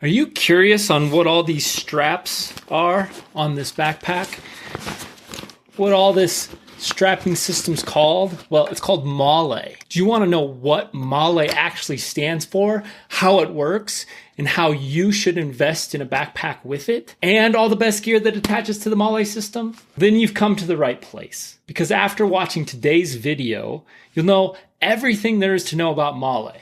Are you curious on what all these straps are on this backpack? What all this strapping system's called? Well, it's called Molle. Do you want to know what Molle actually stands for, how it works, and how you should invest in a backpack with it, and all the best gear that attaches to the Molle system? Then you've come to the right place, because after watching today's video, you'll know everything there is to know about Molle.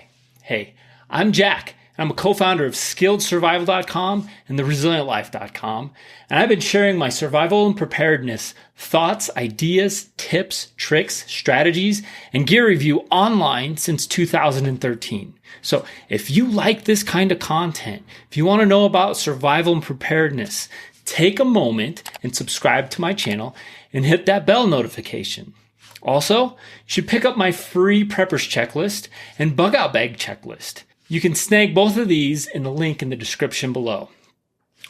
Hey, I'm Jack. I'm a co-founder of SkilledSurvival.com and TheResilientLife.com, and I've been sharing my survival and preparedness thoughts, ideas, tips, tricks, strategies, and gear review online since 2013. So if you like this kind of content, if you want to know about survival and preparedness, take a moment and subscribe to my channel and hit that bell notification. Also, you should pick up my free preppers checklist and bug out bag checklist. You can snag both of these in the link in the description below.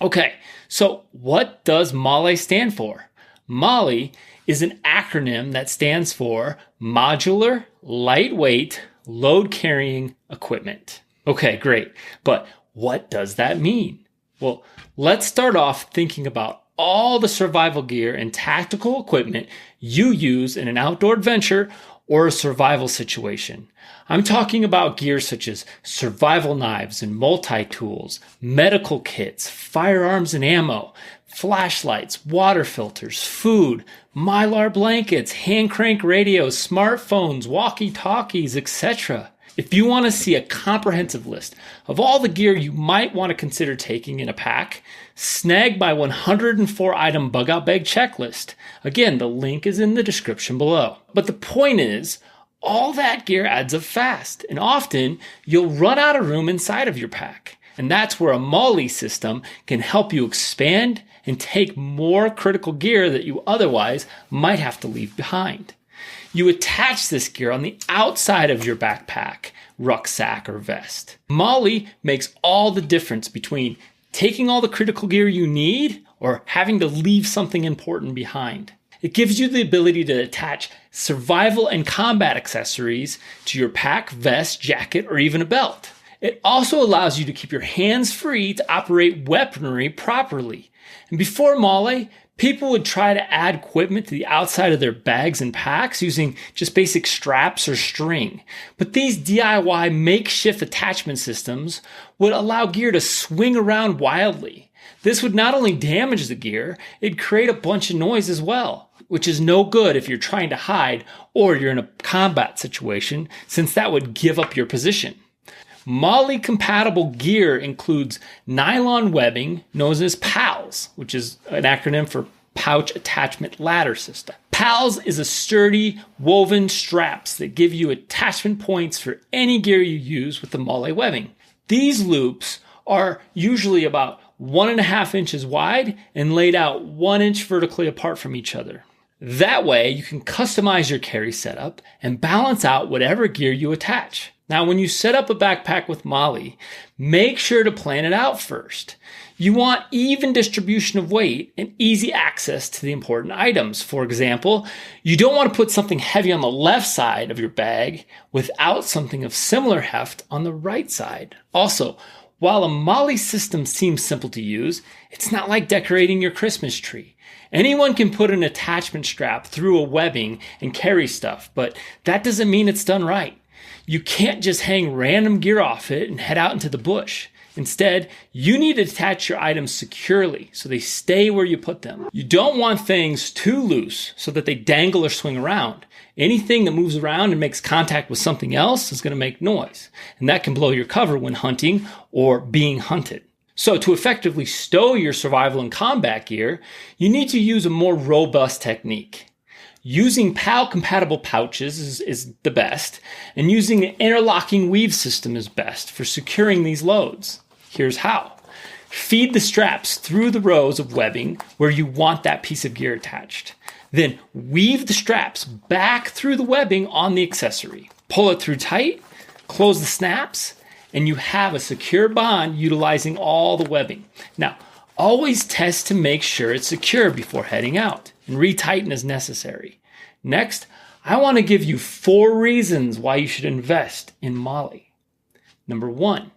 Okay, so what does Molle stand for? Molle is an acronym that stands for Modular, Lightweight, Load-Carrying Equipment. Okay, great. But what does that mean? Well, let's start off thinking about all the survival gear and tactical equipment you use in an outdoor adventure or a survival situation. I'm talking about gear such as survival knives and multi-tools, medical kits, firearms and ammo, flashlights, water filters, food, Mylar blankets, hand crank radios, smartphones, walkie-talkies, etc. If you want to see a comprehensive list of all the gear you might want to consider taking in a pack, snag my 104-item bug-out bag checklist. Again, the link is in the description below. But the point is, all that gear adds up fast, and often you'll run out of room inside of your pack. And that's where a Molle system can help you expand and take more critical gear that you otherwise might have to leave behind. You attach this gear on the outside of your backpack, rucksack, or vest. Molle makes all the difference between taking all the critical gear you need or having to leave something important behind. It gives you the ability to attach survival and combat accessories to your pack, vest, jacket, or even a belt. It also allows you to keep your hands free to operate weaponry properly. And before Molle, people would try to add equipment to the outside of their bags and packs using just basic straps or string. But these DIY makeshift attachment systems would allow gear to swing around wildly. This would not only damage the gear, it'd create a bunch of noise as well, which is no good if you're trying to hide or you're in a combat situation, since that would give up your position. Molle compatible gear includes nylon webbing known as PALS, which is an acronym for Pouch Attachment Ladder System. PALS is a sturdy woven straps that give you attachment points for any gear you use with the Molle webbing. These loops are usually about 1.5 inches wide and laid out 1 inch vertically apart from each other. That way you can customize your carry setup and balance out whatever gear you attach. Now, when you set up a backpack with Molle, make sure to plan it out first. You want even distribution of weight and easy access to the important items. For example, you don't want to put something heavy on the left side of your bag without something of similar heft on the right side. Also, while a Molle system seems simple to use, it's not like decorating your Christmas tree. Anyone can put an attachment strap through a webbing and carry stuff, but that doesn't mean it's done right. You can't just hang random gear off it and head out into the bush. Instead, you need to attach your items securely so they stay where you put them. You don't want things too loose so that they dangle or swing around. Anything that moves around and makes contact with something else is going to make noise, and that can blow your cover when hunting or being hunted. So to effectively stow your survival and combat gear, you need to use a more robust technique. Using PAL-compatible pouches is the best, and using an interlocking weave system is best for securing these loads. Here's how. Feed the straps through the rows of webbing where you want that piece of gear attached. Then weave the straps back through the webbing on the accessory. Pull it through tight, close the snaps, and you have a secure bond utilizing all the webbing. Now, always test to make sure it's secure before heading out, and retighten as necessary. Next, I want to give you 4 reasons why you should invest in Molle. Number 1,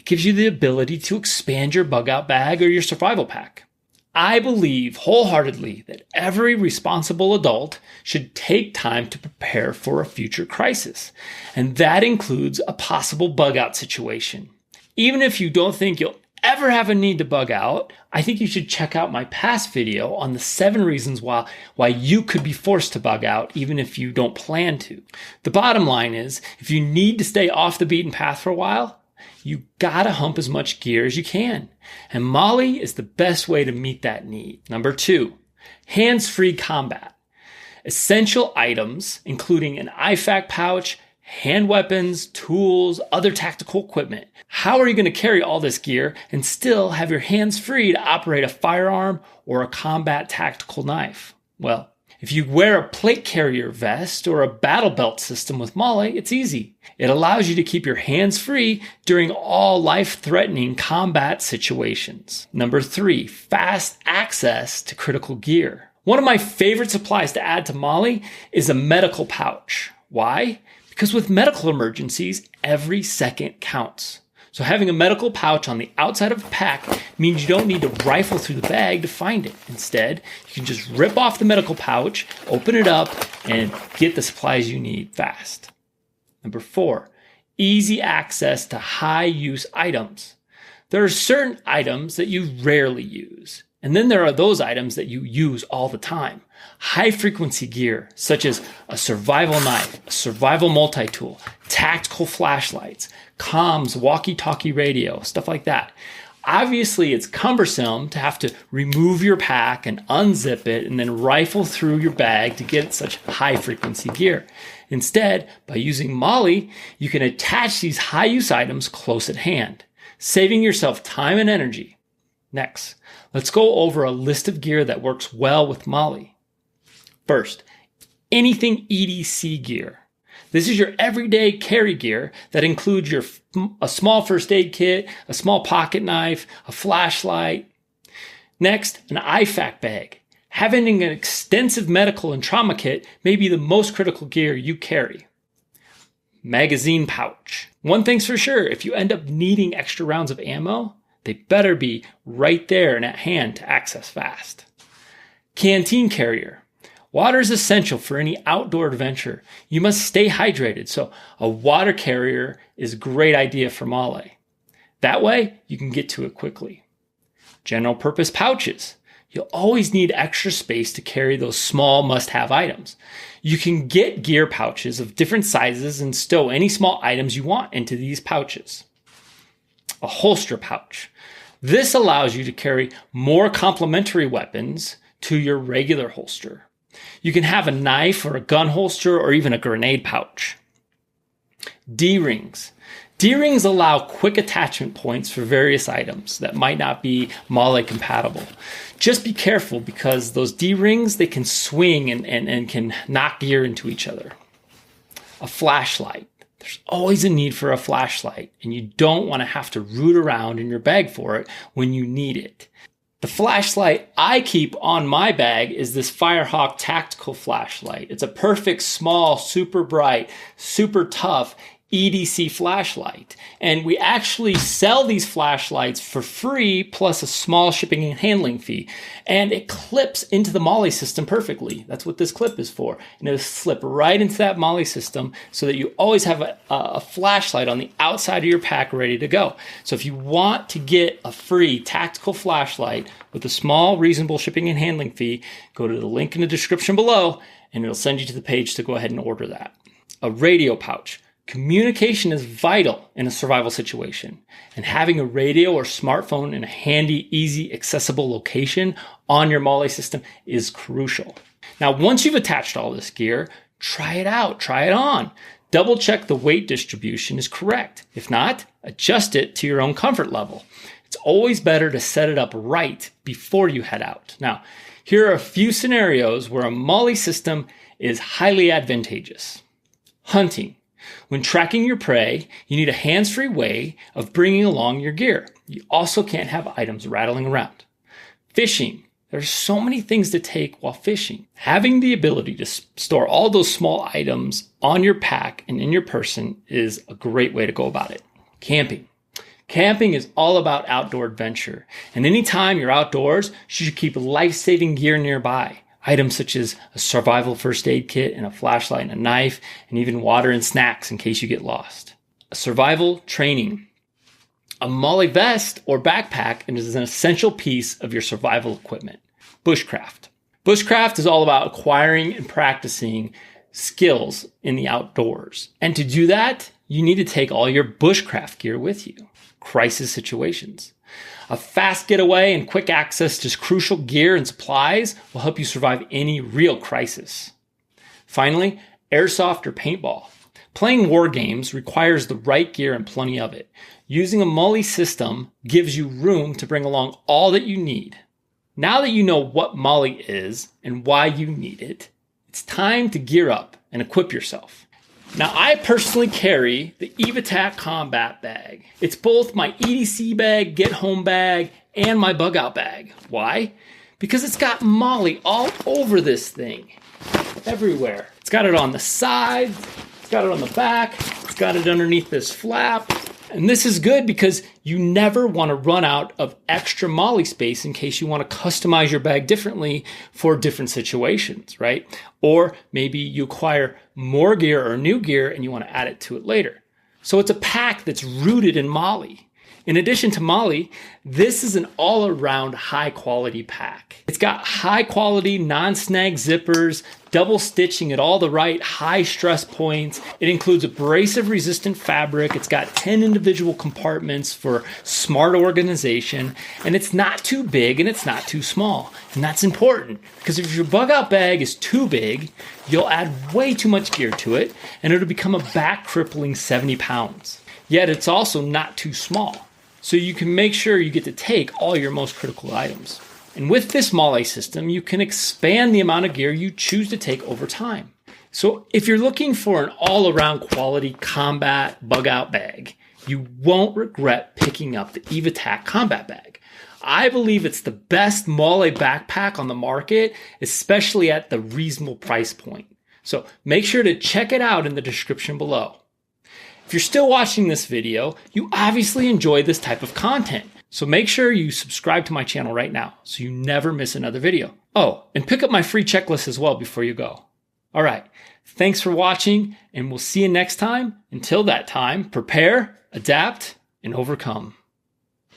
It gives you the ability to expand your bug out bag or your survival pack. I believe wholeheartedly that every responsible adult should take time to prepare for a future crisis, and that includes a possible bug out situation. Even if you don't think you'll ever have a need to bug out, I think you should check out my past video on the 7 reasons why you could be forced to bug out even if you don't plan to. The bottom line is, if you need to stay off the beaten path for a while, you gotta hump as much gear as you can. And Molle is the best way to meet that need. Number 2, hands-free combat. Essential items, including an IFAK pouch, hand weapons, tools, other tactical equipment. How are you going to carry all this gear and still have your hands free to operate a firearm or a combat tactical knife? Well, if you wear a plate carrier vest or a battle belt system with Molle, it's easy. It allows you to keep your hands free during all life-threatening combat situations. Number 3, fast access to critical gear. One of my favorite supplies to add to Molle is a medical pouch. Why? Because with medical emergencies, every second counts. So having a medical pouch on the outside of a pack means you don't need to rifle through the bag to find it. Instead, you can just rip off the medical pouch, open it up, and get the supplies you need fast. Number 4, easy access to high-use items. There are certain items that you rarely use, and then there are those items that you use all the time. High-frequency gear, such as a survival knife, a survival multi-tool, tactical flashlights, comms, walkie-talkie radio, stuff like that. Obviously, it's cumbersome to have to remove your pack and unzip it and then rifle through your bag to get such high-frequency gear. Instead, by using Molle, you can attach these high-use items close at hand, saving yourself time and energy. Next, let's go over a list of gear that works well with Molle. First, anything EDC gear. This is your everyday carry gear that includes a small first aid kit, a small pocket knife, a flashlight. Next, an IFAK bag. Having an extensive medical and trauma kit may be the most critical gear you carry. Magazine pouch. One thing's for sure, if you end up needing extra rounds of ammo, they better be right there and at hand to access fast. Canteen carrier. Water is essential for any outdoor adventure. You must stay hydrated, so a water carrier is a great idea for Molle. That way, you can get to it quickly. General purpose pouches. You'll always need extra space to carry those small must-have items. You can get gear pouches of different sizes and stow any small items you want into these pouches. A holster pouch. This allows you to carry more complementary weapons to your regular holster. You can have a knife or a gun holster or even a grenade pouch. D-rings. D-rings allow quick attachment points for various items that might not be Molle compatible. Just be careful because those D-rings, they can swing and can knock gear into each other. A flashlight. There's always a need for a flashlight, and you don't want to have to root around in your bag for it when you need it. The flashlight I keep on my bag is this Firehawk tactical flashlight. It's a perfect, small, super bright, super tough EDC flashlight. And we actually sell these flashlights for free plus a small shipping and handling fee. And it clips into the Molle system perfectly. That's what this clip is for. And it'll slip right into that Molle system so that you always have a flashlight on the outside of your pack ready to go. So if you want to get a free tactical flashlight with a small, reasonable shipping and handling fee, go to the link in the description below and it'll send you to the page to go ahead and order that. A radio pouch. Communication is vital in a survival situation, and having a radio or smartphone in a handy, easy, accessible location on your Molle system is crucial. Now, once you've attached all this gear, try it out, try it on. Double check the weight distribution is correct. If not, adjust it to your own comfort level. It's always better to set it up right before you head out. Now, here are a few scenarios where a Molle system is highly advantageous. Hunting. When tracking your prey, you need a hands-free way of bringing along your gear. You also can't have items rattling around. Fishing. There's so many things to take while fishing. Having the ability to store all those small items on your pack and in your person is a great way to go about it. Camping. Camping is all about outdoor adventure, and anytime you're outdoors, you should keep life-saving gear nearby. Items such as a survival first aid kit and a flashlight and a knife, and even water and snacks in case you get lost. A survival training. A Molle vest or backpack is an essential piece of your survival equipment. Bushcraft. Bushcraft is all about acquiring and practicing skills in the outdoors. And to do that, you need to take all your bushcraft gear with you. Crisis situations. A fast getaway and quick access to crucial gear and supplies will help you survive any real crisis. Finally, airsoft or paintball. Playing war games requires the right gear and plenty of it. Using a Molle system gives you room to bring along all that you need. Now that you know what Molle is and why you need it, it's time to gear up and equip yourself. Now, I personally carry the EVATAC Combat Bag. It's both my EDC bag, get home bag, and my bug out bag. Why? Because it's got Molle all over this thing. Everywhere. It's got it on the sides, it's got it on the back, it's got it underneath this flap. And this is good because you never want to run out of extra Molle space in case you want to customize your bag differently for different situations, right? Or maybe you acquire more gear or new gear and you want to add it to it later. So it's a pack that's rooted in Molle. In addition to Molle, this is an all-around high-quality pack. It's got high-quality non-snag zippers, double stitching at all the right high stress points. It includes abrasive-resistant fabric. It's got 10 individual compartments for smart organization, and it's not too big and it's not too small. And that's important because if your bug-out bag is too big, you'll add way too much gear to it, and it'll become a back-crippling 70 pounds. Yet it's also not too small. So you can make sure you get to take all your most critical items. And with this Molle system, you can expand the amount of gear you choose to take over time. So if you're looking for an all-around quality combat bug-out bag, you won't regret picking up the EVATAC Combat Bag. I believe it's the best Molle backpack on the market, especially at the reasonable price point. So make sure to check it out in the description below. If you're still watching this video, you obviously enjoy this type of content. So make sure you subscribe to my channel right now so you never miss another video. Oh, and pick up my free checklist as well before you go. All right, thanks for watching and we'll see you next time. Until that time, prepare, adapt, and overcome.